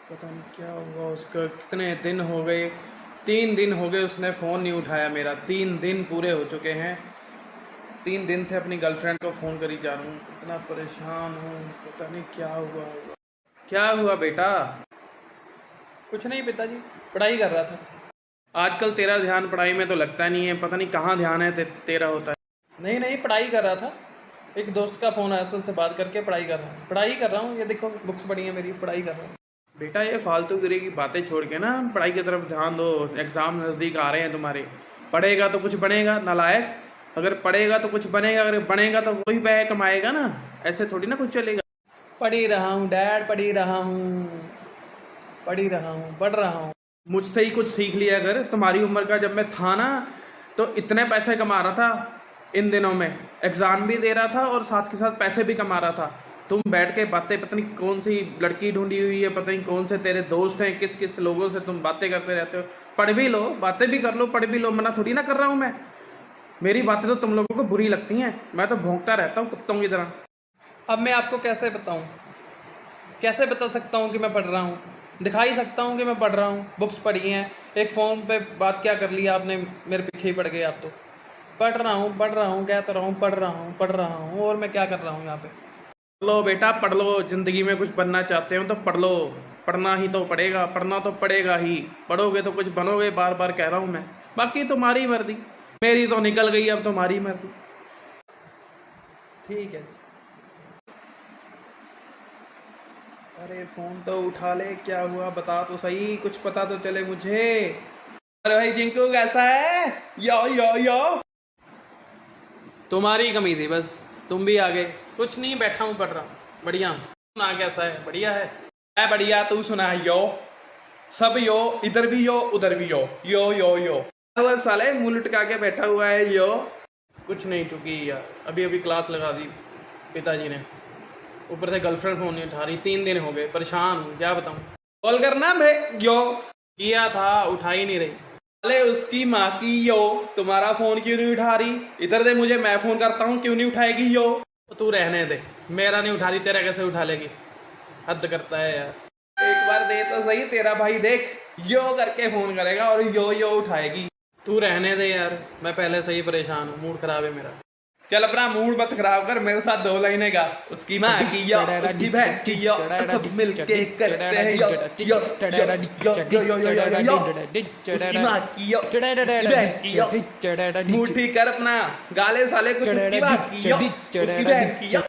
पता नहीं क्या हुआ उसका, कितने दिन हो गए, 3 दिन हो गए उसने फ़ोन नहीं उठाया मेरा। 3 दिन पूरे हो चुके हैं। 3 दिन से अपनी गर्लफ्रेंड को फ़ोन करी जा रहा हूँ, इतना परेशान हूँ, पता नहीं क्या हुआ होगा। क्या हुआ बेटा? कुछ नहीं पिताजी, पढ़ाई कर रहा था। आजकल तेरा ध्यान पढ़ाई में तो लगता नहीं है, पता नहीं कहाँ ध्यान है तेरा होता है। नहीं नहीं, पढ़ाई कर रहा था। एक दोस्त का फ़ोन आया था, उससे बात करके पढ़ाई कर रहा हूँ। पढ़ाई कर रहा हूँ, ये देखो बुक्स पढ़ी हैं मेरी, पढ़ाई कर रहा हूँ। बेटा ये फालतू गिरी की बातें छोड़ के ना पढ़ाई की तरफ ध्यान दो। एग्ज़ाम नज़दीक आ रहे हैं तुम्हारे। पढ़ेगा तो कुछ बनेगा नालायक। अगर पढ़ेगा तो कुछ बनेगा, अगर बनेगा तो वही पैसे कमाएगा ना। ऐसे थोड़ी ना कुछ चलेगा। पढ़ ही रहा हूँ डैड, पढ़ ही रहा हूँ, पढ़ ही रहा हूँ, पढ़ रहा हूँ। मुझसे ही कुछ सीख लिया अगर। तुम्हारी उम्र का जब मैं था ना, तो इतने पैसे कमा रहा था। इन दिनों में एग्ज़ाम भी दे रहा था और साथ के साथ पैसे भी कमा रहा था। तुम बैठ के बातें, पता नहीं कौन सी लड़की ढूंढी हुई है, पता नहीं कौन से तेरे दोस्त हैं, किस किस लोगों से तुम बातें करते रहते हो। पढ़ भी लो, बातें भी कर लो, पढ़ भी लो, मना थोड़ी ना कर रहा हूँ मैं। मेरी बातें तो तुम लोगों को बुरी लगती हैं, मैं तो भौंकता रहता हूँ कुत्तों की तरह। अब मैं आपको कैसे बताऊँ, कैसे बता सकता हूँ कि मैं पढ़ रहा हूँ? दिखा ही सकता हूँ कि मैं पढ़ रहा हूँ। बुक्स पढ़ी हैं, एक फ़ोन पे बात क्या कर लिया आपने, मेरे पीछे ही पड़ गए आप तो। पढ़ रहा हूँ, पढ़ रहा हूँ, कहता रहा हूँ, पढ़ रहा हूँ, पढ़ रहा हूँ, और मैं क्या कर रहा हूँ यहाँ पे? पढ़ लो बेटा, पढ़ लो। ज़िंदगी में कुछ बनना चाहते हो तो पढ़ लो। पढ़ना ही तो पड़ेगा, पढ़ना तो पड़ेगा ही। पढ़ोगे तो कुछ बनोगे, बार बार कह रहा हूँ मैं। बाकी तुम्हारी मर्जी, मेरी तो निकल गई, अब तुम्हारी मर्जी। ठीक है। अरे फ़ोन तो उठा ले, क्या हुआ बता तो सही, कुछ पता तो चले मुझे। अरे भाई जिंकू कैसा है? यो। तुम्हारी कमी थी बस, तुम भी आ गए। कुछ नहीं, बैठा हूँ, पढ़ रहा हूँ, बढ़िया हूँ। सुना कैसा है? बढ़िया है। मैं बढ़िया, तू सुना? यो सब यो, इधर भी यो, उधर भी यो, यो। वो साले मुंह लटका के बैठा हुआ है यो। कुछ नहीं, चुकी यार, अभी अभी क्लास लगा दी पिताजी ने। ऊपर से गर्लफ्रेंड फोन नहीं उठा रही, 3 दिन हो गए, परेशान हूँ, क्या बताऊँ। कॉल करना मैं यो किया था, उठा ही नहीं रही। अरे उसकी माँ की यो, तुम्हारा फोन क्यों नहीं उठा रही? इधर दे मुझे, मैं फोन करता हूँ, क्यों नहीं उठाएगी यो? तू रहने दे, मेरा नहीं उठा रही, तेरा कैसे उठा लेगी? हद करता है यार। एक बार दे तो सही, तेरा भाई देख यो करके फोन करेगा और यो उठाएगी। तू रहने दे यार, मैं पहले से ही परेशान हूँ, मूड खराब है मेरा। चल अपना मूड मत खराब कर, मेरे साथ 2 लाइनें गा। उसकी माँ की यो, उसकी बहन की यो, सब मिलके करते हैं यो, यो, उसकी माँ की यो, उसकी बहन की यो। मूड ठीक कर अपना, गाले साले कुछ उसकी माँ की यो, उसकी बहन की यो।